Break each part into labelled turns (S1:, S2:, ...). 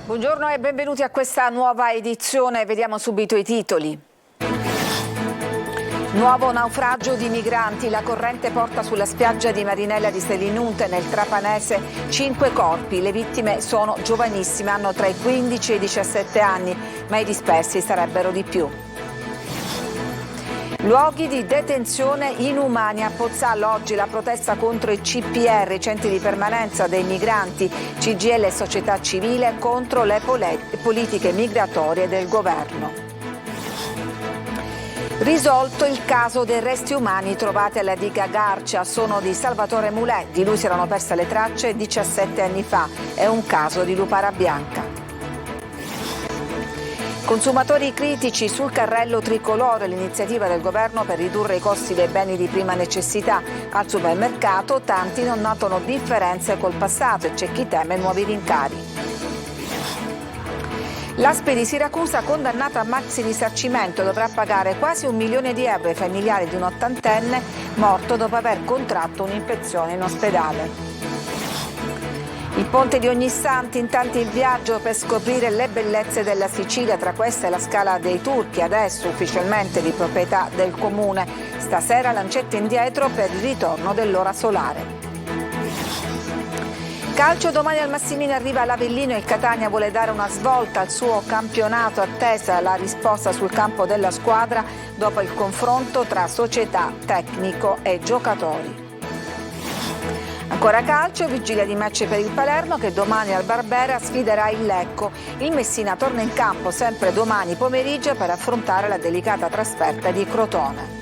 S1: Buongiorno e benvenuti a questa nuova edizione. Vediamo subito i titoli. Nuovo naufragio di migranti. La corrente porta sulla spiaggia di Marinella di Selinunte, nel Trapanese, 5 corpi. Le vittime sono giovanissime, hanno tra i 15 e i 17 anni, ma i dispersi sarebbero di più. Luoghi di detenzione inumani a Pozzallo. Oggi la protesta contro i CPR, i centri di permanenza dei migranti, CGIL e società civile contro le politiche migratorie del governo. Risolto il caso dei resti umani trovati alla diga Garcia. Sono di Salvatore Mulè, di lui si erano perse le tracce 17 anni fa. È un caso di lupara bianca. Consumatori critici sul carrello tricolore, l'iniziativa del governo per ridurre i costi dei beni di prima necessità. Al supermercato tanti non notano differenze col passato e c'è chi teme nuovi rincari. L'ASP di Siracusa, condannata a maxi risarcimento, dovrà pagare quasi 1 milione di euro ai familiari di un ottantenne morto dopo aver contratto un'infezione in ospedale. Il ponte di Ognissanti, intanto il viaggio per scoprire le bellezze della Sicilia, tra queste la Scala dei Turchi, adesso ufficialmente di proprietà del comune. Stasera lancetta indietro per il ritorno dell'ora solare. Calcio, domani al Massimini arriva l'Avellino e il Catania vuole dare una svolta al suo campionato, attesa la risposta sul campo della squadra dopo il confronto tra società, tecnico e giocatori. Ancora calcio, vigilia di match per il Palermo che domani al Barbera sfiderà il Lecco. Il Messina torna in campo sempre domani pomeriggio per affrontare la delicata trasferta di Crotone.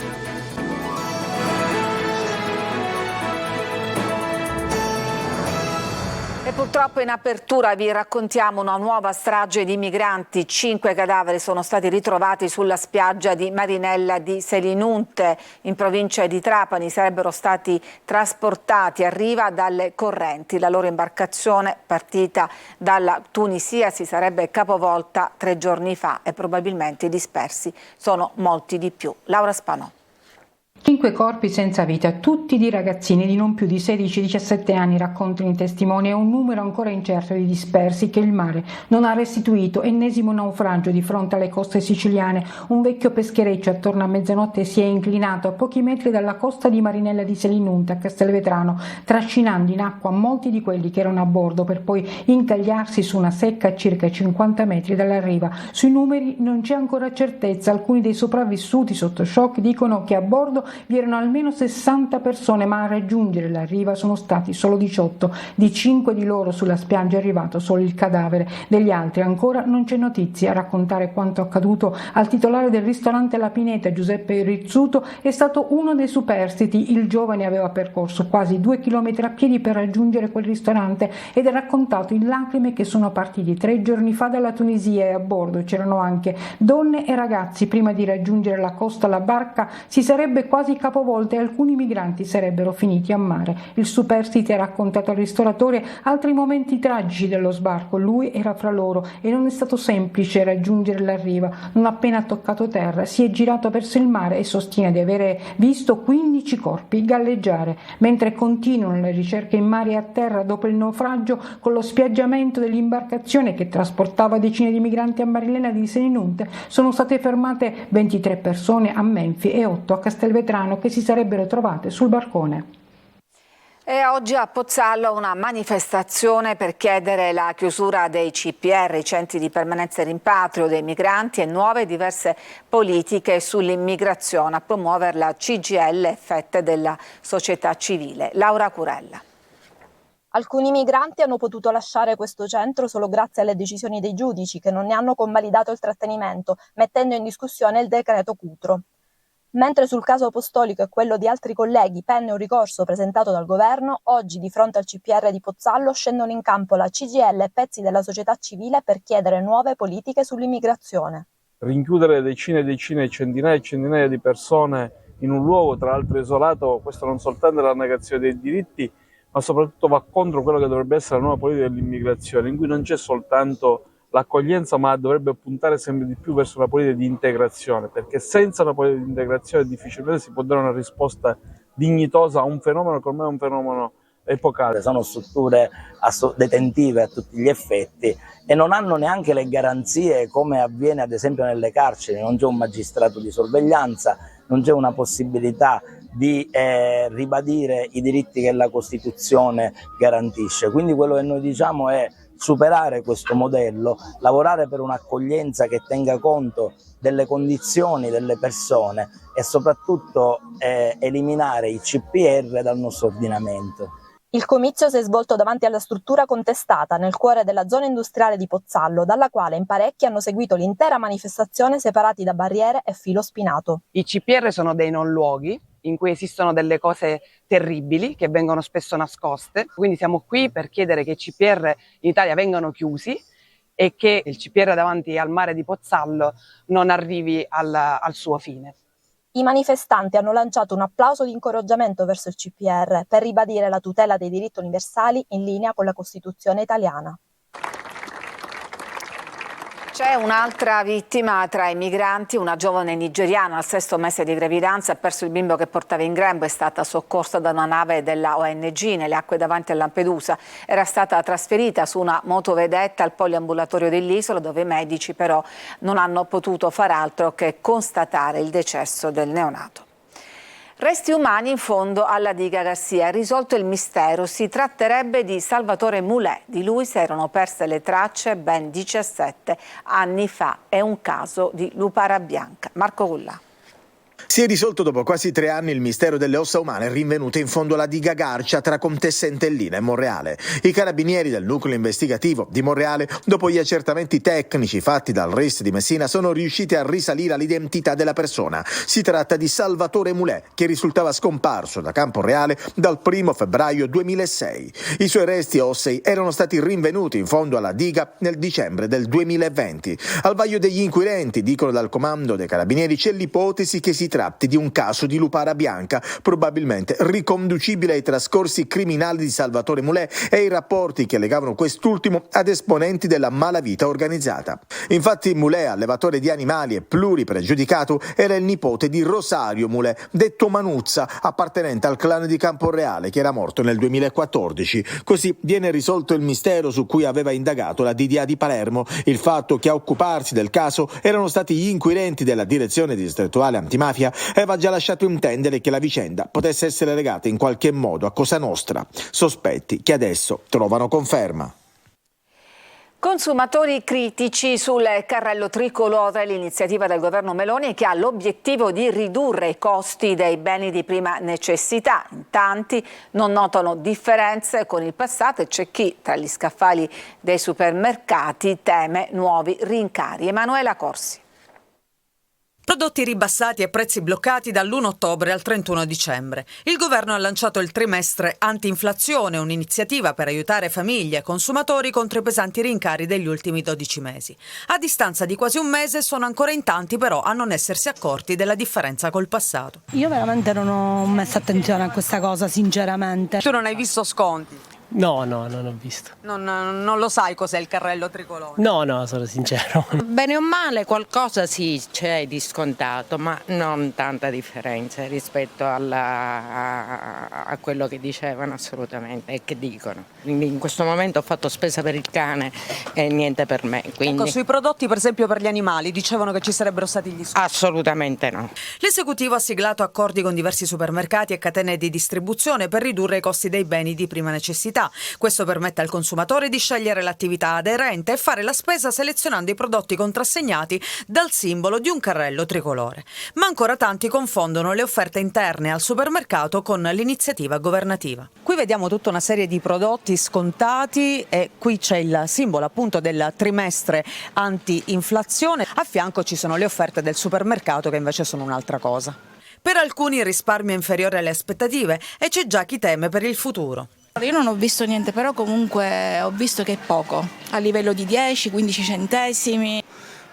S1: E purtroppo in apertura vi raccontiamo una nuova strage di migranti. 5 cadaveri sono stati ritrovati sulla spiaggia di Marinella di Selinunte, in provincia di Trapani. Sarebbero stati trasportati a riva dalle correnti. La loro imbarcazione, partita dalla Tunisia, si sarebbe capovolta 3 giorni fa e probabilmente i dispersi sono molti di più. Laura Spanò.
S2: 5 corpi senza vita, tutti di ragazzini di non più di 16-17 anni, raccontano i testimoni, e un numero ancora incerto di dispersi che il mare non ha restituito. Ennesimo naufragio di fronte alle coste siciliane. Un vecchio peschereccio attorno a mezzanotte si è inclinato a pochi metri dalla costa di Marinella di Selinunte a Castelvetrano, trascinando in acqua molti di quelli che erano a bordo, per poi incagliarsi su una secca a circa 50 metri dalla riva. Sui numeri non c'è ancora certezza. Alcuni dei sopravvissuti sotto shock dicono che a bordo vi erano almeno 60 persone, ma a raggiungere la riva sono stati solo 18. Di 5 di loro sulla spiaggia è arrivato solo il cadavere. Degli altri ancora non c'è notizia. A raccontare quanto accaduto al titolare del ristorante La Pineta, Giuseppe Rizzuto, è stato uno dei superstiti. Il giovane aveva percorso quasi 2 chilometri a piedi per raggiungere quel ristorante ed ha raccontato in lacrime che sono partiti 3 giorni fa dalla Tunisia e a bordo c'erano anche donne e ragazzi. Prima di raggiungere la costa la barca si sarebbe quasi capovolta e alcuni migranti sarebbero finiti a mare. Il superstite ha raccontato al ristoratore altri momenti tragici dello sbarco. Lui era fra loro e non è stato semplice raggiungere la riva. Non appena toccato terra si è girato verso il mare e sostiene di avere visto 15 corpi galleggiare. Mentre continuano le ricerche in mare e a terra dopo il naufragio, con lo spiaggiamento dell'imbarcazione che trasportava decine di migranti a Marinella di Selinunte, sono state fermate 23 persone a Menfi e 8 a Castelvetrano che si sarebbero trovate sul barcone.
S1: E oggi a Pozzallo una manifestazione per chiedere la chiusura dei CPR, i centri di permanenza e rimpatrio dei migranti, e nuove e diverse politiche sull'immigrazione, a promuoverla CGIL e FET della società civile. Laura Curella.
S3: Alcuni migranti hanno potuto lasciare questo centro solo grazie alle decisioni dei giudici che non ne hanno convalidato il trattenimento, mettendo in discussione il decreto Cutro. Mentre sul caso Apostolico e quello di altri colleghi pende un ricorso presentato dal governo, oggi di fronte al CPR di Pozzallo scendono in campo la CGIL e pezzi della società civile per chiedere nuove politiche sull'immigrazione.
S4: Rinchiudere decine e decine e centinaia di persone in un luogo tra l'altro isolato, questo non soltanto è la negazione dei diritti, ma soprattutto va contro quello che dovrebbe essere la nuova politica dell'immigrazione, in cui non c'è soltanto l'accoglienza, ma dovrebbe puntare sempre di più verso una politica di integrazione, perché senza una politica di integrazione difficilmente si può dare una risposta dignitosa a un fenomeno che ormai è un fenomeno epocale.
S5: Sono strutture detentive a tutti gli effetti e non hanno neanche le garanzie come avviene ad esempio nelle carceri, non c'è un magistrato di sorveglianza, non c'è una possibilità di ribadire i diritti che la Costituzione garantisce. Quindi quello che noi diciamo è superare questo modello, lavorare per un'accoglienza che tenga conto delle condizioni delle persone e soprattutto eliminare i CPR dal nostro ordinamento.
S3: Il comizio si è svolto davanti alla struttura contestata nel cuore della zona industriale di Pozzallo, dalla quale in parecchi hanno seguito l'intera manifestazione separati da barriere e filo spinato.
S6: I CPR sono dei non luoghi in cui esistono delle cose terribili che vengono spesso nascoste, quindi siamo qui per chiedere che i CPR in Italia vengano chiusi e che il CPR davanti al mare di Pozzallo non arrivi al suo fine.
S3: I manifestanti hanno lanciato un applauso di incoraggiamento verso il CPR per ribadire la tutela dei diritti universali in linea con la Costituzione italiana.
S1: C'è un'altra vittima tra i migranti, una giovane nigeriana al 6° mese di gravidanza, ha perso il bimbo che portava in grembo, è stata soccorsa da una nave della ONG nelle acque davanti a Lampedusa. Era stata trasferita su una motovedetta al poliambulatorio dell'isola, dove i medici però non hanno potuto far altro che constatare il decesso del neonato. Resti umani in fondo alla diga Garcia. Risolto il mistero, si tratterebbe di Salvatore Mulè. Di lui si erano perse le tracce ben 17 anni fa. È un caso di lupara bianca. Marco Gullà.
S7: Si è risolto dopo quasi 3 anni il mistero delle ossa umane rinvenute in fondo alla diga Garcia tra Contessa Entellina e Monreale. I carabinieri del nucleo investigativo di Monreale, dopo gli accertamenti tecnici fatti dal RIS di Messina, sono riusciti a risalire all'identità della persona. Si tratta di Salvatore Mulè, che risultava scomparso da Camporeale dal 1° febbraio 2006. I suoi resti ossei erano stati rinvenuti in fondo alla diga nel dicembre del 2020. Al vaglio degli inquirenti, dicono dal comando dei carabinieri, c'è l'ipotesi che si tratti di un caso di lupara bianca, probabilmente riconducibile ai trascorsi criminali di Salvatore Mulè e ai rapporti che legavano quest'ultimo ad esponenti della malavita organizzata. Infatti Mulè, allevatore di animali e pluripregiudicato, era il nipote di Rosario Mulè, detto Manuzza, appartenente al clan di Camporeale, che era morto nel 2014. Così viene risolto il mistero su cui aveva indagato la DDA di Palermo, il fatto che a occuparsi del caso erano stati gli inquirenti della direzione distrettuale antimafia aveva già lasciato intendere che la vicenda potesse essere legata in qualche modo a Cosa Nostra, sospetti che adesso trovano conferma.
S1: Consumatori critici sul carrello tricolore, l'iniziativa del governo Meloni che ha l'obiettivo di ridurre i costi dei beni di prima necessità. In tanti non notano differenze con il passato e c'è chi tra gli scaffali dei supermercati teme nuovi rincari. Emanuela Corsi.
S8: Prodotti ribassati e prezzi bloccati dall'1 ottobre al 31 dicembre. Il governo ha lanciato il trimestre anti-inflazione, un'iniziativa per aiutare famiglie e consumatori contro i pesanti rincari degli ultimi 12 mesi. A distanza di quasi un mese sono ancora in tanti però a non essersi accorti della differenza col passato.
S9: Io veramente non ho messo attenzione a questa cosa, sinceramente.
S8: Tu non hai visto sconti?
S10: No, non ho visto.
S8: Non lo sai cos'è il carrello tricolore?
S10: No, sono sincero.
S11: Bene o male qualcosa sì c'è di scontato, ma non tanta differenza rispetto a quello che dicevano assolutamente e che dicono. Quindi in questo momento ho fatto spesa per il cane e niente per me. Quindi...
S8: Ecco, sui prodotti per esempio per gli animali dicevano che ci sarebbero stati gli sconti?
S11: Assolutamente no.
S8: L'esecutivo ha siglato accordi con diversi supermercati e catene di distribuzione per ridurre i costi dei beni di prima necessità. Questo permette al consumatore di scegliere l'attività aderente e fare la spesa selezionando i prodotti contrassegnati dal simbolo di un carrello tricolore. Ma ancora tanti confondono le offerte interne al supermercato con l'iniziativa governativa. Qui vediamo tutta una serie di prodotti scontati e qui c'è il simbolo appunto del trimestre anti-inflazione. A fianco ci sono le offerte del supermercato che invece sono un'altra cosa. Per alcuni il risparmio è inferiore alle aspettative e c'è già chi teme per il futuro.
S12: Io non ho visto niente, però comunque ho visto che è poco, a livello di 10-15 centesimi.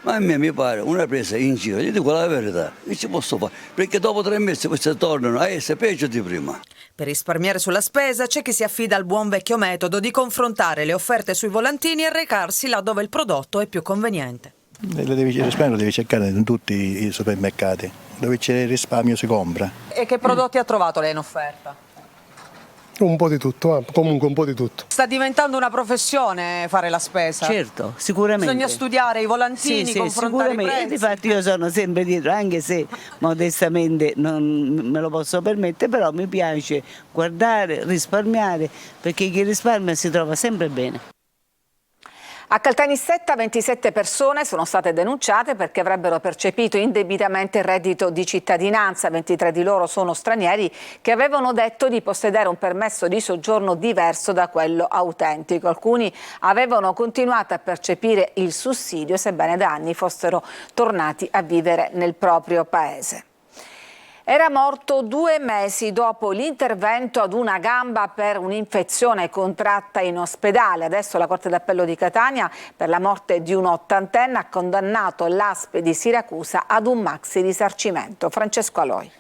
S13: Ma a me mi pare una presa in giro, io dico la verità, non ci posso fare, perché dopo 3 mesi queste tornano a essere peggio di prima.
S8: Per risparmiare sulla spesa c'è chi si affida al buon vecchio metodo di confrontare le offerte sui volantini e recarsi là dove il prodotto è più conveniente.
S14: Il risparmio lo devi cercare in tutti i supermercati, dove c'è il risparmio si compra.
S8: E che prodotti ha trovato lei in offerta?
S15: Un po' di tutto, comunque un po' di tutto.
S8: Sta diventando una professione fare la spesa?
S16: Certo, sicuramente.
S8: Bisogna studiare i volantini,
S16: sì,
S8: confrontare i
S16: sicuramente.
S8: prezzi.
S16: Infatti io sono sempre dietro, anche se modestamente non me lo posso permettere, però mi piace guardare, risparmiare, perché chi risparmia si trova sempre bene.
S1: A Caltanissetta 27 persone sono state denunciate perché avrebbero percepito indebitamente il reddito di cittadinanza. 23 di loro sono stranieri che avevano detto di possedere un permesso di soggiorno diverso da quello autentico. Alcuni avevano continuato a percepire il sussidio sebbene da anni fossero tornati a vivere nel proprio paese. Era morto 2 mesi dopo l'intervento ad una gamba per un'infezione contratta in ospedale. Adesso la Corte d'Appello di Catania, per la morte di un ottantenne, ha condannato l'ASP di Siracusa ad un maxi risarcimento. Francesco Aloi.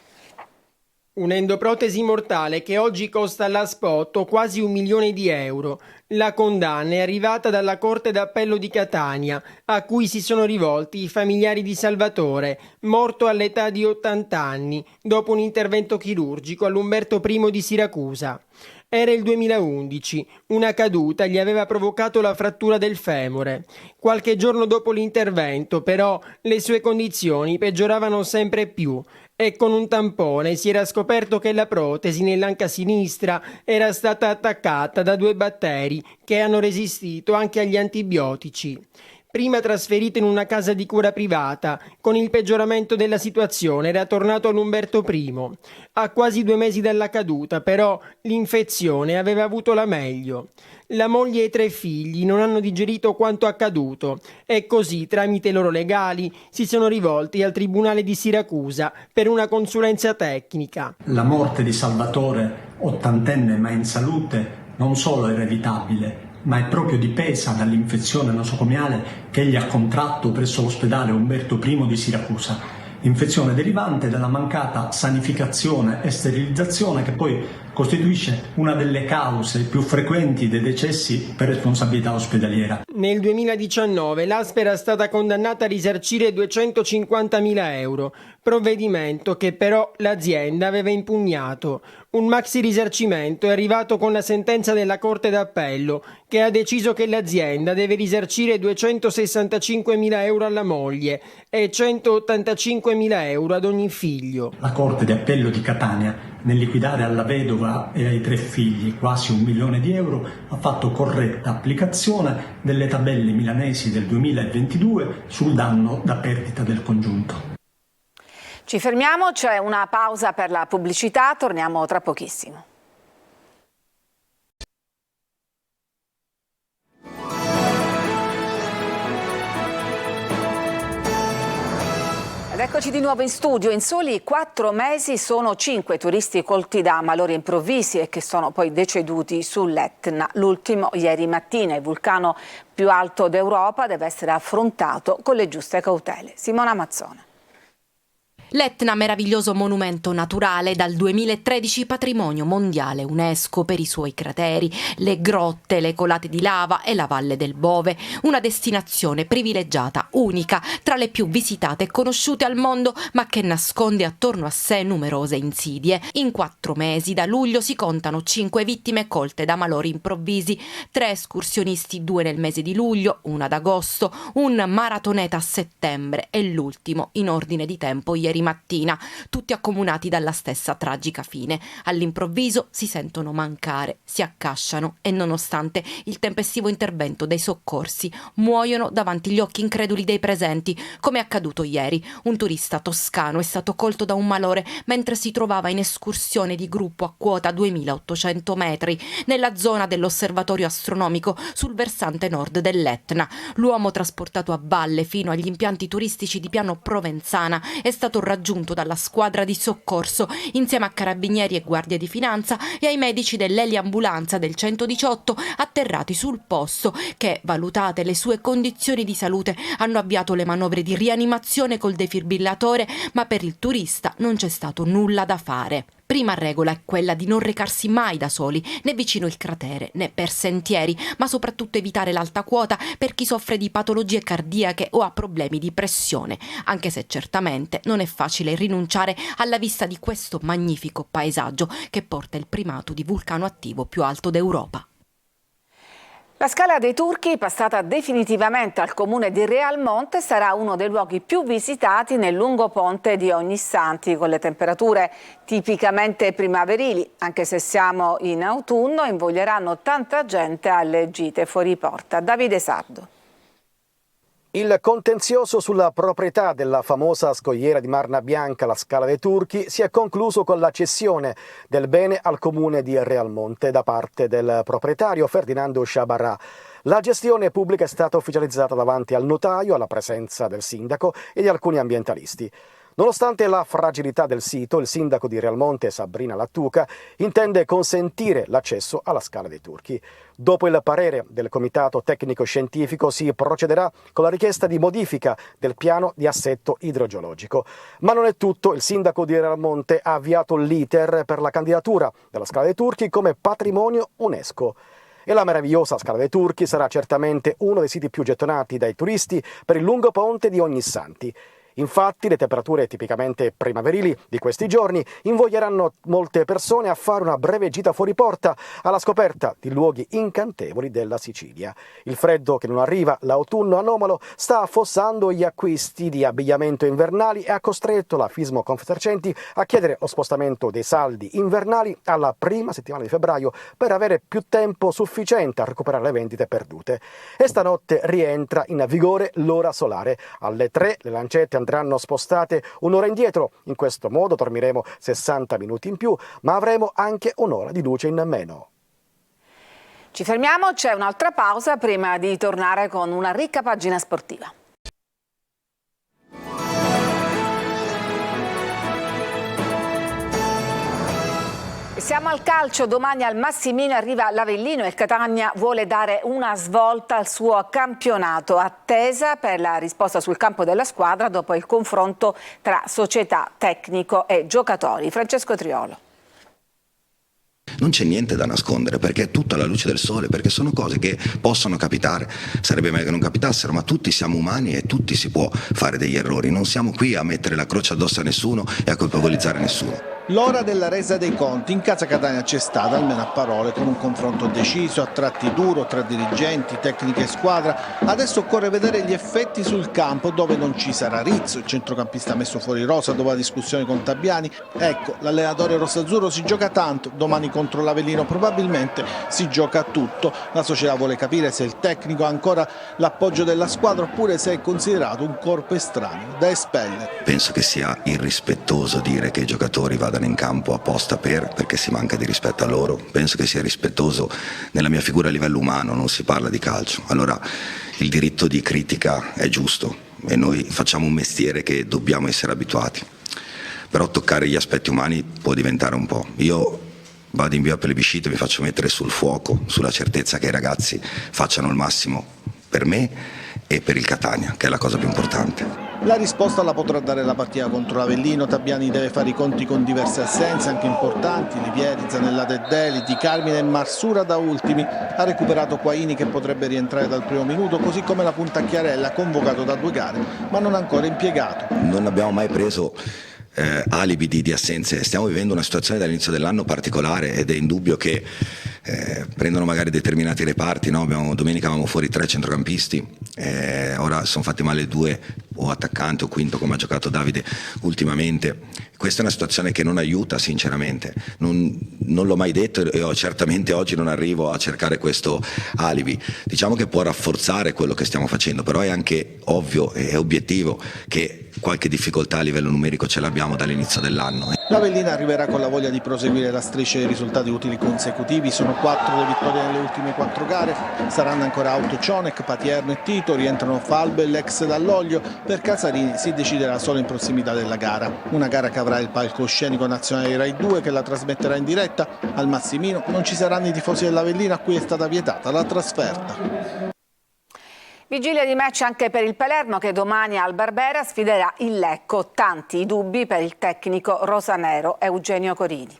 S17: Un'endoprotesi mortale che oggi costa all'ASP quasi 1 milione di euro. La condanna è arrivata dalla Corte d'Appello di Catania, a cui si sono rivolti i familiari di Salvatore, morto all'età di 80 anni, dopo un intervento chirurgico all'Umberto I di Siracusa. Era il 2011, una caduta gli aveva provocato la frattura del femore. Qualche giorno dopo l'intervento, però, le sue condizioni peggioravano sempre più e con un tampone si era scoperto che la protesi nell'anca sinistra era stata attaccata da 2 batteri che hanno resistito anche agli antibiotici. Prima trasferito in una casa di cura privata, con il peggioramento della situazione era tornato all'Umberto I. A quasi 2 mesi dalla caduta, però, l'infezione aveva avuto la meglio. La moglie e i 3 figli non hanno digerito quanto accaduto e così, tramite i loro legali, si sono rivolti al Tribunale di Siracusa per una consulenza tecnica.
S18: La morte di Salvatore, ottantenne ma in salute, non solo era evitabile, ma è proprio dipesa dall'infezione nosocomiale che egli ha contratto presso l'ospedale Umberto I di Siracusa. Infezione derivante dalla mancata sanificazione e sterilizzazione che poi costituisce una delle cause più frequenti dei decessi per responsabilità ospedaliera.
S17: Nel 2019 l'ASP era stata condannata a risarcire 250.000 euro, provvedimento che però l'azienda aveva impugnato. Un maxi risarcimento è arrivato con la sentenza della Corte d'Appello che ha deciso che l'azienda deve risarcire 265.000 euro alla moglie e 185.000 euro ad ogni figlio.
S18: La Corte d'Appello di Catania, nel liquidare alla vedova e ai 3 figli quasi 1 milione di euro, ha fatto corretta applicazione delle tabelle milanesi del 2022 sul danno da perdita del congiunto.
S1: Ci fermiamo, c'è una pausa per la pubblicità, torniamo tra pochissimo. Ed eccoci di nuovo in studio. In soli 4 mesi sono 5 turisti colti da malori improvvisi e che sono poi deceduti sull'Etna. L'ultimo ieri mattina. Il vulcano più alto d'Europa deve essere affrontato con le giuste cautele. Simona Mazzone.
S19: L'Etna, meraviglioso monumento naturale, dal 2013 patrimonio mondiale UNESCO per i suoi crateri, le grotte, le colate di lava e la Valle del Bove, una destinazione privilegiata, unica, tra le più visitate e conosciute al mondo, ma che nasconde attorno a sé numerose insidie. In 4 mesi, da luglio, si contano 5 vittime colte da malori improvvisi, 3 escursionisti, 2 nel mese di luglio, 1 ad agosto, un maratoneta a settembre e l'ultimo in ordine di tempo ieri mattina, tutti accomunati dalla stessa tragica fine. All'improvviso si sentono mancare, si accasciano e nonostante il tempestivo intervento dei soccorsi muoiono davanti agli occhi increduli dei presenti, come è accaduto ieri. Un turista toscano è stato colto da un malore mentre si trovava in escursione di gruppo a quota 2800 metri nella zona dell'osservatorio astronomico sul versante nord dell'Etna. L'uomo, trasportato a valle fino agli impianti turistici di Piano Provenzana, è stato raggiunto dalla squadra di soccorso insieme a carabinieri e guardie di finanza e ai medici dell'eliambulanza del 118 atterrati sul posto che, valutate le sue condizioni di salute, hanno avviato le manovre di rianimazione col defibrillatore, ma per il turista non c'è stato nulla da fare. Prima regola è quella di non recarsi mai da soli, né vicino il cratere, né per sentieri, ma soprattutto evitare l'alta quota per chi soffre di patologie cardiache o ha problemi di pressione, anche se certamente non è facile rinunciare alla vista di questo magnifico paesaggio che porta il primato di vulcano attivo più alto d'Europa.
S1: La Scala dei Turchi, passata definitivamente al comune di Realmonte, sarà uno dei luoghi più visitati nel lungo ponte di Ognissanti, con le temperature tipicamente primaverili. Anche se siamo in autunno, invoglieranno tanta gente alle gite fuori porta. Davide Sardo.
S20: Il contenzioso sulla proprietà della famosa scogliera di Marna Bianca, la Scala dei Turchi, si è concluso con la cessione del bene al comune di Realmonte da parte del proprietario Ferdinando Sciabarrà. La gestione pubblica è stata ufficializzata davanti al notaio, alla presenza del sindaco e di alcuni ambientalisti. Nonostante la fragilità del sito, il sindaco di Realmonte, Sabrina Lattuca, intende consentire l'accesso alla Scala dei Turchi. Dopo il parere del Comitato Tecnico-Scientifico si procederà con la richiesta di modifica del piano di assetto idrogeologico. Ma non è tutto, il sindaco di Realmonte ha avviato l'iter per la candidatura della Scala dei Turchi come patrimonio UNESCO. E la meravigliosa Scala dei Turchi sarà certamente uno dei siti più gettonati dai turisti per il lungo ponte di Ognissanti. Infatti le temperature tipicamente primaverili di questi giorni invoglieranno molte persone a fare una breve gita fuori porta alla scoperta di luoghi incantevoli della Sicilia. Il freddo che non arriva, l'autunno anomalo, sta affossando gli acquisti di abbigliamento invernali e ha costretto la Fismo Confesercenti a chiedere lo spostamento dei saldi invernali alla prima settimana di febbraio per avere più tempo sufficiente a recuperare le vendite perdute. E stanotte rientra in vigore l'ora solare. Alle 3 le lancette andranno spostate un'ora indietro. In questo modo dormiremo 60 minuti in più, ma avremo anche un'ora di luce in meno.
S1: Ci fermiamo, c'è un'altra pausa prima di tornare con una ricca pagina sportiva. Siamo al calcio, domani al Massimino arriva l'Avellino e il Catania vuole dare una svolta al suo campionato, attesa per la risposta sul campo della squadra dopo il confronto tra società, tecnico e giocatori. Francesco Triolo.
S21: Non c'è niente da nascondere perché è tutto alla luce del sole, perché sono cose che possono capitare, sarebbe meglio che non capitassero, ma tutti siamo umani e tutti si può fare degli errori, non siamo qui a mettere la croce addosso a nessuno e a colpevolizzare nessuno.
S22: L'ora della resa dei conti in casa Catania c'è stata, almeno a parole, con un confronto deciso, a tratti duro tra dirigenti, tecnica e squadra. Adesso occorre vedere gli effetti sul campo, dove non ci sarà Rizzo, il centrocampista messo fuori rosa dopo la discussione con Tabiani. Ecco, l'allenatore rossazzurro si gioca tanto, domani contro l'Avellino probabilmente si gioca tutto. La società vuole capire se il tecnico ha ancora l'appoggio della squadra oppure se è considerato un corpo estraneo da espellere.
S21: Penso che sia irrispettoso dire che i giocatori vadano in campo apposta perché si manca di rispetto a loro. Penso che sia rispettoso nella mia figura a livello umano, non si parla di calcio. Allora il diritto di critica è giusto e noi facciamo un mestiere che dobbiamo essere abituati, però toccare gli aspetti umani può diventare un po'. Io vado in via plebiscito e mi faccio mettere sul fuoco, sulla certezza che i ragazzi facciano il massimo per me e per il Catania, che è la cosa più importante.
S22: La risposta la potrà dare la partita contro l'Avellino. Tabiani deve fare i conti con diverse assenze, anche importanti. Livieri, Zanella e Deli, Di Carmine e Marsura da ultimi. Ha recuperato Quaini che potrebbe rientrare dal primo minuto, così come la punta Chiarella, convocato da 2 gare, ma non ancora impiegato.
S21: Non abbiamo mai preso alibi di assenze, stiamo vivendo una situazione dall'inizio dell'anno particolare ed è indubbio che prendono magari determinati reparti, no? Domenica avevamo fuori 3 centrocampisti, ora sono fatti male 2 o attaccanti o quinto come ha giocato Davide ultimamente. Questa è una situazione che non aiuta sinceramente, non l'ho mai detto e certamente oggi non arrivo a cercare questo alibi. Diciamo che può rafforzare quello che stiamo facendo, però è anche ovvio e obiettivo che qualche difficoltà a livello numerico ce l'abbiamo dall'inizio dell'anno.
S22: L'Avellino arriverà con la voglia di proseguire la striscia di risultati utili consecutivi. Sono 4 le vittorie nelle ultime 4 gare. Saranno ancora auto Cionec, Patierno e Tito. Rientrano Falbo e l'ex Dall'Oglio. Per Casarini si deciderà solo in prossimità della gara. Una gara che avrà il palcoscenico nazionale Rai 2 che la trasmetterà in diretta. Al Massimino non ci saranno i tifosi dell'Avellino a cui è stata vietata la trasferta.
S1: Vigilia di match anche per il Palermo che domani al Barbera sfiderà il Lecco. Tanti i dubbi per il tecnico rosanero Eugenio Corini.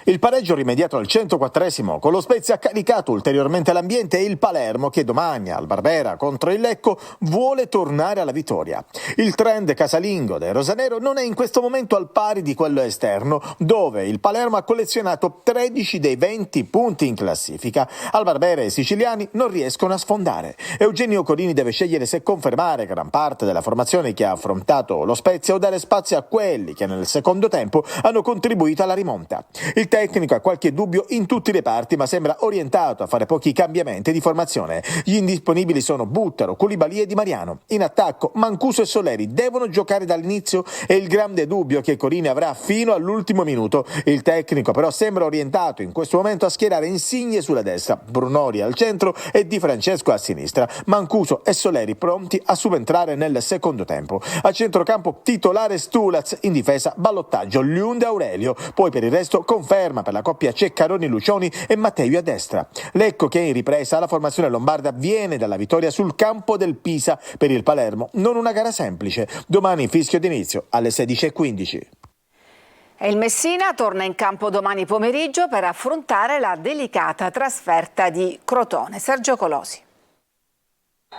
S7: Il pareggio rimediato al 104esimo con lo Spezia ha caricato ulteriormente l'ambiente e il Palermo che domani al Barbera contro il Lecco vuole tornare alla vittoria. Il trend casalingo del rosanero non è in questo momento al pari di quello esterno, dove il Palermo ha collezionato 13 dei 20 punti in classifica. Al Barbera i siciliani non riescono a sfondare. Eugenio Corini deve scegliere se confermare gran parte della formazione che ha affrontato lo Spezia o dare spazio a quelli che nel secondo tempo hanno contribuito alla rimonta. Il tecnico ha qualche dubbio in tutti i reparti, ma sembra orientato a fare pochi cambiamenti di formazione. Gli indisponibili sono Buttaro, Koulibaly e Di Mariano. In attacco Mancuso e Soleri devono giocare dall'inizio e il grande dubbio che Corini avrà fino all'ultimo minuto. Il tecnico però sembra orientato in questo momento a schierare Insigne sulla destra, Brunori al centro e Di Francesco a sinistra. Mancuso e Soleri pronti a subentrare nel secondo tempo. A centrocampo titolare Stulaz, in difesa ballottaggio Liunde Aurelio. Poi per il resto conferma per la coppia Ceccaroni-Lucioni e Mattei a destra. Lecco che in ripresa la formazione lombarda viene dalla vittoria sul campo del Pisa. Per il Palermo non una gara semplice. Domani fischio d'inizio alle 16:15.
S1: E il Messina torna in campo domani pomeriggio per affrontare la delicata trasferta di Crotone. Sergio Colosi.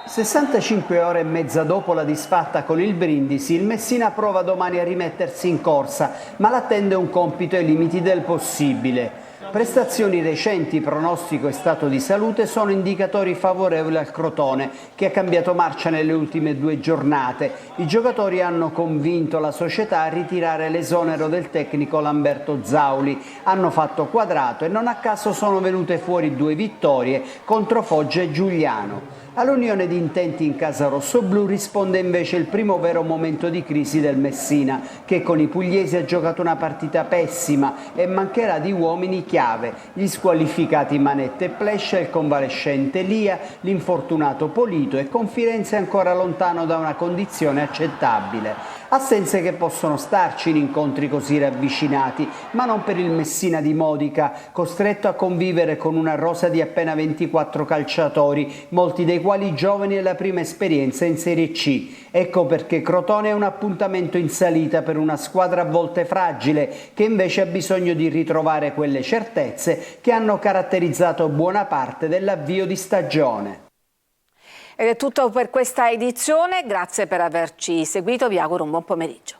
S2: 65 ore e mezza dopo la disfatta con il Brindisi, il Messina prova domani a rimettersi in corsa, ma l'attende un compito ai limiti del possibile. Prestazioni recenti, pronostico e stato di salute sono indicatori favorevoli al Crotone, che ha cambiato marcia nelle ultime 2 giornate. I giocatori hanno convinto la società a ritirare l'esonero del tecnico Lamberto Zauli, hanno fatto quadrato e non a caso sono venute fuori 2 vittorie contro Foggia e Giuliano. All'unione di intenti in casa rossoblù risponde invece il primo vero momento di crisi del Messina, che con i pugliesi ha giocato una partita pessima e mancherà di uomini chiave, gli squalificati Manette e Plescia, il convalescente Lia, l'infortunato Polito e con Firenze ancora lontano da una condizione accettabile. Assenze che possono starci in incontri così ravvicinati, ma non per il Messina di Modica, costretto a convivere con una rosa di appena 24 calciatori, molti dei quali giovani e la prima esperienza in Serie C. Ecco perché Crotone è un appuntamento in salita per una squadra a volte fragile, che invece ha bisogno di ritrovare quelle certezze che hanno caratterizzato buona parte dell'avvio di stagione.
S1: Ed è tutto per questa edizione, grazie per averci seguito, vi auguro un buon pomeriggio.